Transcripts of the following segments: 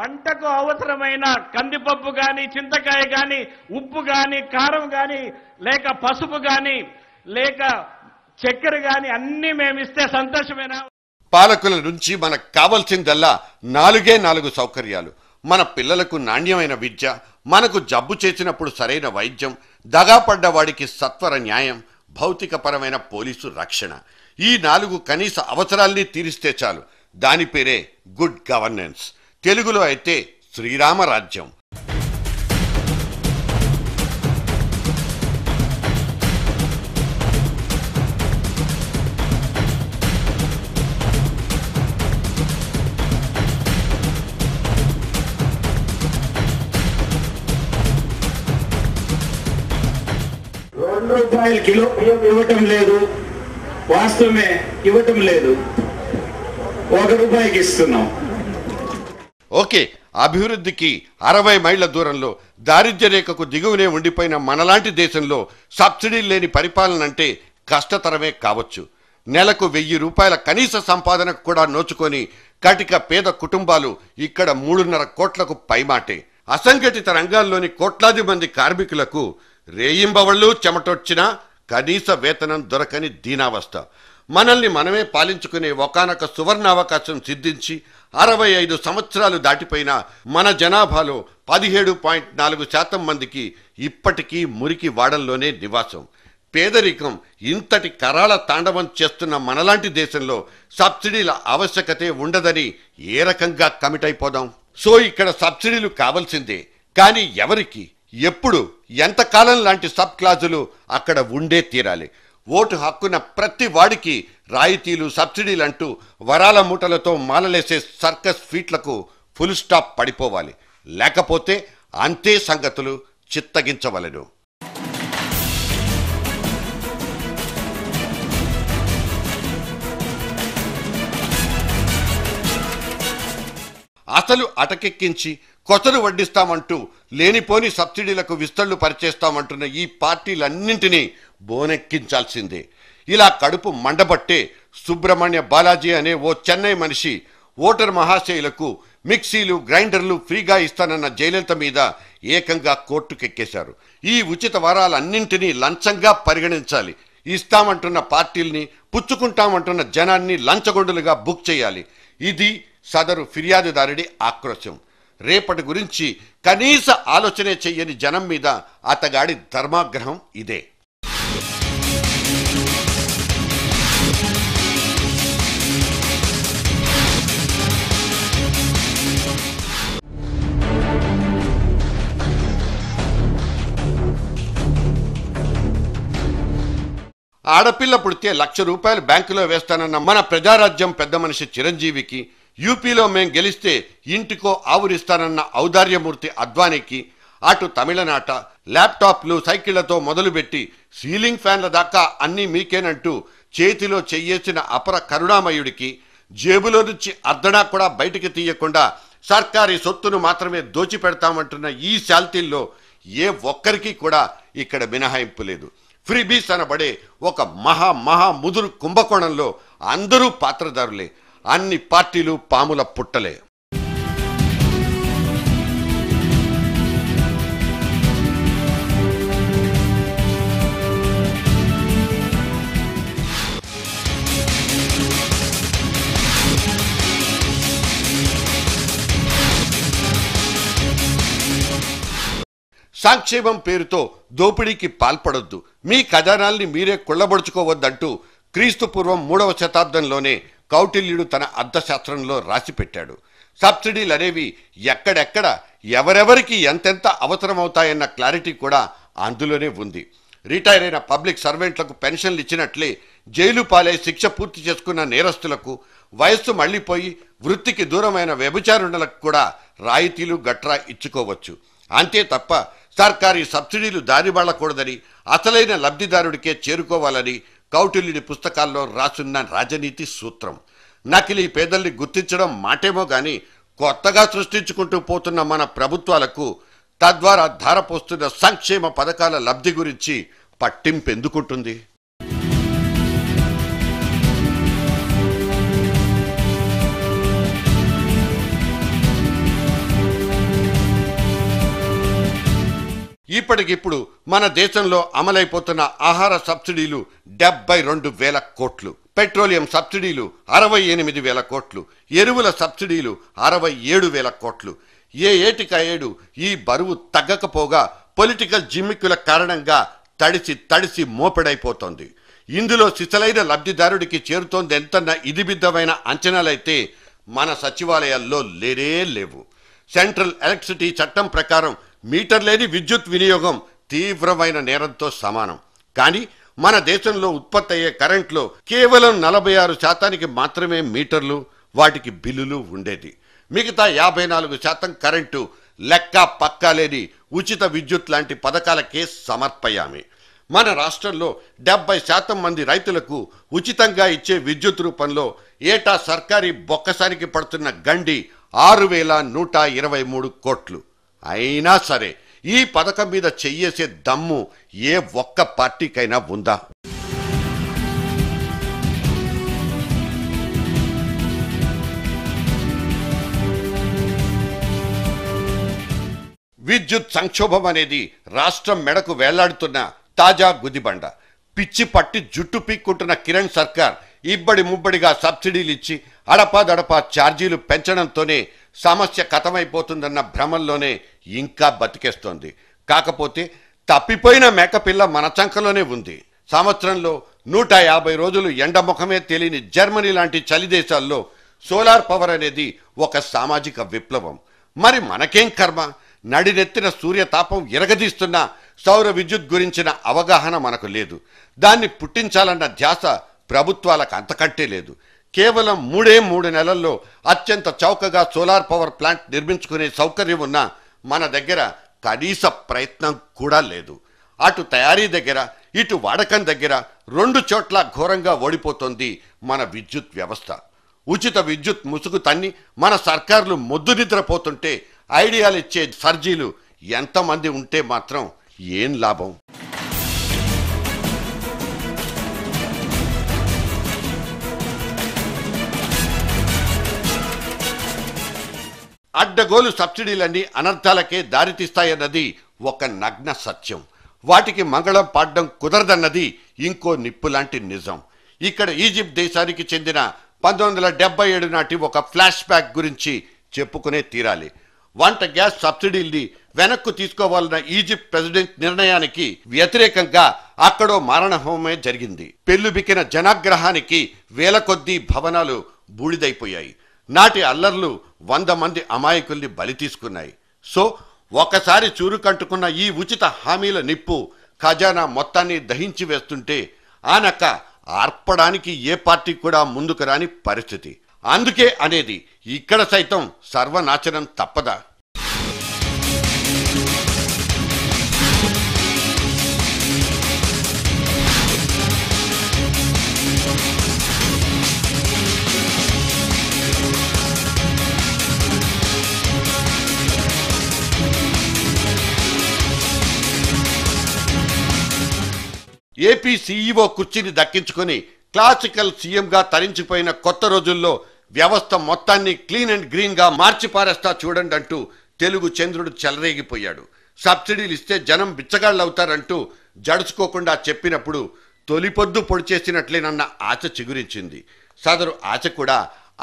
వంటకు అవసరమైన కందిపప్పు కానీ, చింతకాయ కానీ, ఉప్పు కానీ, కారం కానీ, లేక పసుపు కానీ, లేక చక్కెర కానీ అన్నీ మేమిస్తే సంతోషమేనా? పాలకుల నుంచి మనకు కావాల్సిందల్లా 4 సౌకర్యాలు. మన పిల్లలకు నాణ్యమైన విద్య, మనకు జబ్బు చేసినప్పుడు సరైన వైద్యం, దగాపడ్డ వాడికి సత్వర న్యాయం, భౌతికపరమైన పోలీసు రక్షణ. ఈ 4 కనీస అవసరాల్ని తీరిస్తే చాలు. దాని పేరే గుడ్ గవర్నెన్స్. తెలుగులో అయితే శ్రీరామరాజ్యం. ₹2 కిలో బియ్యం ఇవ్వటం లేదు, వాస్తవమే ఇవ్వటం లేదు, ₹1 ఇస్తున్నాం. ఓకే, అభివృద్ధికి 60 మైళ్ళ దూరంలో దారిద్ర్య రేఖకు దిగువనే ఉండిపోయిన మనలాంటి దేశంలో సబ్సిడీలు లేని పరిపాలన అంటే కష్టతరమే కావచ్చు. నెలకు ₹1000 కనీస సంపాదనకు కూడా నోచుకొని కటిక పేద కుటుంబాలు ఇక్కడ 3.5 కోట్లకు పైమాటే. అసంఘటిత రంగాల్లోని కోట్లాది మంది కార్మికులకు రేయింబవళ్ళు చెమటొచ్చినా కనీస వేతనం దొరకని దీనావస్థ. మనల్ని మనమే పాలించుకునే ఒకానొక సువర్ణావకాశం సిద్ధించి 65 సంవత్సరాలు దాటిపోయిన మన జనాభాలో 17.4% మందికి ఇప్పటికీ మురికి వాడల్లోనే నివాసం. పేదరికం ఇంతటి కరాళ తాండవం చేస్తున్న మనలాంటి దేశంలో సబ్సిడీల ఆవశ్యకతే ఉండదని ఏ రకంగా కమిట్ అయిపోదాం? సో ఇక్కడ సబ్సిడీలు కావాల్సిందే, కానీ ఎవరికి, ఎప్పుడు, ఎంతకాలం లాంటి సబ్ క్లాజులు అక్కడ ఉండే తీరాలి. ఓటు హక్కున ప్రతి వాడికి రాయితీలు, సబ్సిడీలంటూ వరాల మూటలతో మాలలేసే సర్కస్ ఫీట్లకు ఫుల్ స్టాప్ పడిపోవాలి. లేకపోతే అంతే సంగతులు చిత్తగించవలెను. అసలు అటకెక్కించి కొసరు వడ్డిస్తామంటూ లేనిపోని సబ్సిడీలకు విస్తళ్లు పరిచేస్తామంటున్న ఈ పార్టీలన్నింటినీ బోనెక్కించాల్సిందే. ఇలా కడుపు మండబట్టే సుబ్రహ్మణ్య బాలాజీ అనే ఓ చెన్నై మనిషి ఓటర్ మహాశయులకు మిక్సీలు, గ్రైండర్లు ఫ్రీగా ఇస్తానన్న జయలలిత మీద ఏకంగా కోర్టుకెక్కేశారు. ఈ ఉచిత వరాలన్నింటినీ లంచంగా పరిగణించాలి. ఇస్తామంటున్న పార్టీల్ని, పుచ్చుకుంటామంటున్న జనాన్ని లంచగొండులుగా బుక్ చేయాలి. ఇది సదరు ఫిర్యాదుదారుడి ఆక్రోశం. రేపటి గురించి కనీస ఆలోచనే చెయ్యని జనం మీద అతగాడి ధర్మాగ్రహం ఇదే. ఆడపిల్ల పుడితే ₹1,00,000 బ్యాంకులో వేస్తానన్న మన ప్రజారాజ్యం పెద్ద మనిషి చిరంజీవికి, యూపీలో మేం గెలిస్తే ఇంటికో ఆవురిస్తానన్న ఔదార్యమూర్తి అద్వానీకి, అటు తమిళనాట ల్యాప్టాప్లు, సైకిళ్లతో మొదలుపెట్టి సీలింగ్ ఫ్యాన్ల దాకా అన్నీ మీకేనంటూ చేతిలో చెయ్యేసిన అపర కరుణామయుడికి, జేబులో నుంచి అర్ధనా కూడా బయటికి తీయకుండా సర్కారీ సొత్తును మాత్రమే దోచిపెడతామంటున్న ఈ శాల్తీల్లో ఏ ఒక్కరికి కూడా ఇక్కడ మినహాయింపు లేదు. ఫ్రీబీస్ అనబడే ఒక మహా ముదురు కుంభకోణంలో అందరూ పాత్రదారులే. అన్ని పార్టీలు పాముల పుట్టలే. సంక్షేమం పేరుతో దోపిడీకి పాల్పడొద్దు, మీ ఖజానాల్ని మీరే కొల్లబడుచుకోవద్దంటూ క్రీస్తుపూర్వం 3వ శతాబ్దంలోనే కౌటిల్యుడు తన అర్థశాస్త్రంలో రాసిపెట్టాడు. సబ్సిడీలు అనేవి ఎక్కడెక్కడ ఎవరెవరికి ఎంతెంత అవసరమవుతాయన్న క్లారిటీ కూడా అందులోనే ఉంది. రిటైర్ అయిన పబ్లిక్ సర్వెంట్లకు పెన్షన్లు ఇచ్చినట్లే జైలు పాలై శిక్ష పూర్తి చేసుకున్న నేరస్తులకు, వయస్సు మళ్లిపోయి వృత్తికి దూరమైన వ్యభిచారులకు కూడా రాయితీలు గట్రా ఇచ్చుకోవచ్చు. అంతే తప్ప సర్కారీ సబ్సిడీలు దారిబాళ్లకూడదని, అసలైన లబ్ధిదారుడికే చేరుకోవాలని కౌటిల్యుడి పుస్తకాల్లో రాసున్న రాజనీతి సూత్రం. నకిలీ పేదల్ని గుర్తించడం మాటేమో గాని కొత్తగా సృష్టించుకుంటూ పోతున్న మన ప్రభుత్వాలకు తద్వారా ధారపోస్తున్న సంక్షేమ పథకాల లబ్ధి గురించి పట్టింపెందుకుంటుంది? ఇప్పటికిప్పుడు మన దేశంలో అమలైపోతున్న ఆహార సబ్సిడీలు 72,000 కోట్లు, పెట్రోలియం సబ్సిడీలు 68,000 కోట్లు, ఎరువుల సబ్సిడీలు 67,000 కోట్లు. ఏ ఏటికా ఏడు ఈ బరువు తగ్గకపోగా పొలిటికల్ జిమ్మిక్కుల కారణంగా తడిసి మోపెడైపోతోంది. ఇందులో సిసలైన లబ్ధిదారుడికి చేరుతోంది ఎంతన్న ఇదిబిద్దమైన అంచనాలైతే మన సచివాలయాల్లో లేవు. సెంట్రల్ ఎలక్ట్రిసిటీ చట్టం ప్రకారం మీటర్ లేని విద్యుత్ వినియోగం తీవ్రమైన నేరంతో సమానం. కానీ మన దేశంలో ఉత్పత్తి అయ్యే కరెంట్లో కేవలం 46% మాత్రమే మీటర్లు, వాటికి బిల్లులు ఉండేది. మిగతా 54% కరెంటు లెక్క పక్కా లేని ఉచిత విద్యుత్ లాంటి పథకాలకే సమర్పయామి. మన రాష్ట్రంలో 70% మంది రైతులకు ఉచితంగా ఇచ్చే విద్యుత్ రూపంలో ఏటా సర్కారీ బొక్కసానికి పడుతున్న గండి 6,123 కోట్లు. అయినా సరే ఈ పథకం మీద చెయ్యేసే దమ్ము ఏ ఒక్క పార్టీకైనా ఉందా? విద్యుత్ సంక్షోభం అనేది రాష్ట్రం మెడకు వేలాడుతున్న తాజా గుదిబండ. పిచ్చి పట్టి జుట్టు పీక్కుంటున్న కిరణ్ సర్కార్ ఇబ్బడి ముబ్బడిగా సబ్సిడీలు ఇచ్చి అడపాదడపా ఛార్జీలు పెంచడంతోనే సమస్య కథమైపోతుందన్న భ్రమంలోనే ఇంకా బతికేస్తోంది. కాకపోతే తప్పిపోయిన మేకపిల్ల మన చంకలోనే ఉంది. సంవత్సరంలో 150 రోజులు ఎండముఖమే తెలియని జర్మనీ లాంటి చలి దేశాల్లో సోలార్ పవర్ అనేది ఒక సామాజిక విప్లవం. మరి మనకేం కర్మ? నడినెత్తిన సూర్యతాపం ఎరగదీస్తున్న సౌర విద్యుత్ గురించిన అవగాహన మనకు లేదు. దాన్ని పుట్టించాలన్న ధ్యాస ప్రభుత్వాలకు అంతకంటే లేదు. కేవలం 3 నెలల్లో అత్యంత చౌకగా సోలార్ పవర్ ప్లాంట్ నిర్మించుకునే సౌకర్యం ఉన్న మన దగ్గర కనీస ప్రయత్నం కూడా లేదు. అటు తయారీ దగ్గర ఇటు వాడకం దగ్గర 2 చోట్ల ఘోరంగా ఓడిపోతోంది మన విద్యుత్ వ్యవస్థ. ఉచిత విద్యుత్ ముసుగు తన్ని మన సర్కార్లు మొద్దు నిద్రపోతుంటే ఐడియాలు ఇచ్చే సర్జీలు ఎంతమంది ఉంటే మాత్రం ఏం లాభం? అడ్డగోలు సబ్సిడీలన్నీ అనర్థాలకే దారితీస్తాయన్నది ఒక నగ్న సత్యం. వాటికి మంగళం పాడడం కుదరదన్నది ఇంకో నిప్పులాంటి నిజం. ఇక్కడ ఈజిప్ట్ దేశానికి చెందిన 1977 నాటి ఒక ఫ్లాష్ బ్యాక్ గురించి చెప్పుకునే తీరాలి. వంట గ్యాస్ సబ్సిడీల్ని వెనక్కు తీసుకోవాలన్న ఈజిప్ట్ ప్రెసిడెంట్ నిర్ణయానికి వ్యతిరేకంగా అక్కడో మారణహోమే జరిగింది. పెళ్లుబికిన జనాగ్రహానికి వేల కొద్దీ భవనాలు బూడిదైపోయాయి. నాటి అల్లర్లు 100 మంది అమాయకుల్ని బలి తీసుకున్నాయి. సో ఒకసారి చూరుకంటుకున్న ఈ ఉచిత హామీల నిప్పు ఖజానా మొత్తాన్ని దహించి వేస్తుంటే ఆనక ఆర్పడానికి ఏ పార్టీ కూడా ముందుకు రాని పరిస్థితి. అందుకే అనేది ఇక్కడ సైతం సర్వనాశనం తప్పదా? ఏపీ సీఈఓ కుర్చీని దక్కించుకొని క్లాసికల్ సీఎంగా తరించిపోయిన కొత్త రోజుల్లో వ్యవస్థ మొత్తాన్ని క్లీన్ అండ్ గ్రీన్ గా మార్చి పారేస్తా చూడండి అంటూ తెలుగు చంద్రుడు చెలరేగిపోయాడు. సబ్సిడీలు ఇస్తే జనం బిచ్చగాళ్ళవుతారంటూ జడుచుకోకుండా చెప్పినప్పుడు తొలిపొద్దు పొడిచేసినట్లేనన్న ఆశ చిగురించింది. సదరు ఆశ కూడా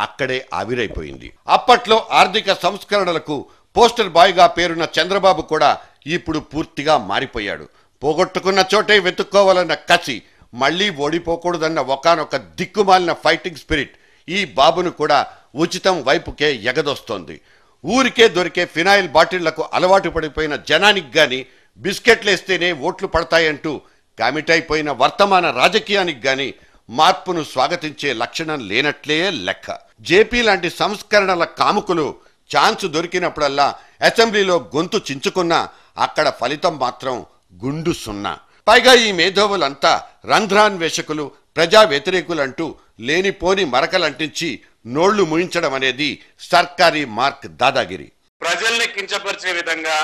అక్కడే ఆవిరైపోయింది. అప్పట్లో ఆర్థిక సంస్కరణలకు పోస్టర్ బాయ్గా పేరున్న చంద్రబాబు కూడా ఇప్పుడు పూర్తిగా మారిపోయాడు. పోగొట్టుకున్న చోటే వెతుక్కోవాలన్న కసి, మళ్లీ ఓడిపోకూడదన్న ఒకానొక దిక్కుమాలిన ఫైటింగ్ స్పిరిట్ ఈ బాబును కూడా ఉచితం వైపుకే ఎగదొస్తోంది. ఊరికే దొరికే ఫినాయిల్ బాటిళ్లకు అలవాటు పడిపోయిన జనానికి గాని బిస్కెట్లేస్తేనే ఓట్లు పడతాయంటూ కమిటైపోయిన వర్తమాన రాజకీయానికి గాని మార్పును స్వాగతించే లక్షణం లేనట్లే లెక్క. జేపీ లాంటి సంస్కరణల కాముకులు ఛాన్స్ దొరికినప్పుడల్లా అసెంబ్లీలో గొంతు చించుకున్నా అక్కడ ఫలితం మాత్రం గుండు సున్నా. పైగా ఈ మేధావులంతా రంధ్రాన్వేషకులు, ప్రజా వ్యతిరేకులంటూ లేనిపోని మరకలంటించి నోళ్లు ముయించడం అనేది సర్కారీ మార్క్ దాదాగిరి. ప్రజల్ని కించపరిచే విధంగా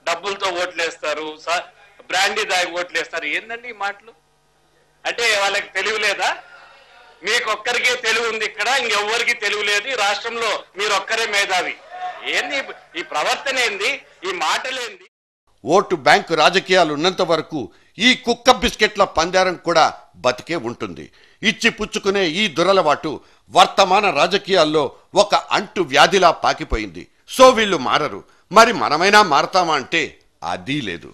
డబ్బులతో ఓట్లేస్తారు, బ్రాండీ దాగి ఓట్లేస్తారు. ఏందండి ఈ మాటలు? అంటే వాళ్ళకి తెలివి లేదా? మీకొక్కరికే తెలివి ఉంది, ఇక్కడ ఇంకెవ్వరికి తెలివి లేదు. ఈ రాష్ట్రంలో మీరొక్కరే మేధావి. ఏంది ఈ ప్రవర్తన? ఏంది ఈ మాటలేంది? ఓటు బ్యాంకు రాజకీయాలు ఉన్నంత వరకు ఈ కుక్క బిస్కెట్ల పందేరం కూడా బతికే ఉంటుంది. ఇచ్చి పుచ్చుకునే ఈ దురలవాటు వర్తమాన రాజకీయాల్లో ఒక అంటు వ్యాధిలా పాకిపోయింది. సో వీళ్ళు మారరు, మరి మనమైనా మారతామా అంటే అదీ లేదు.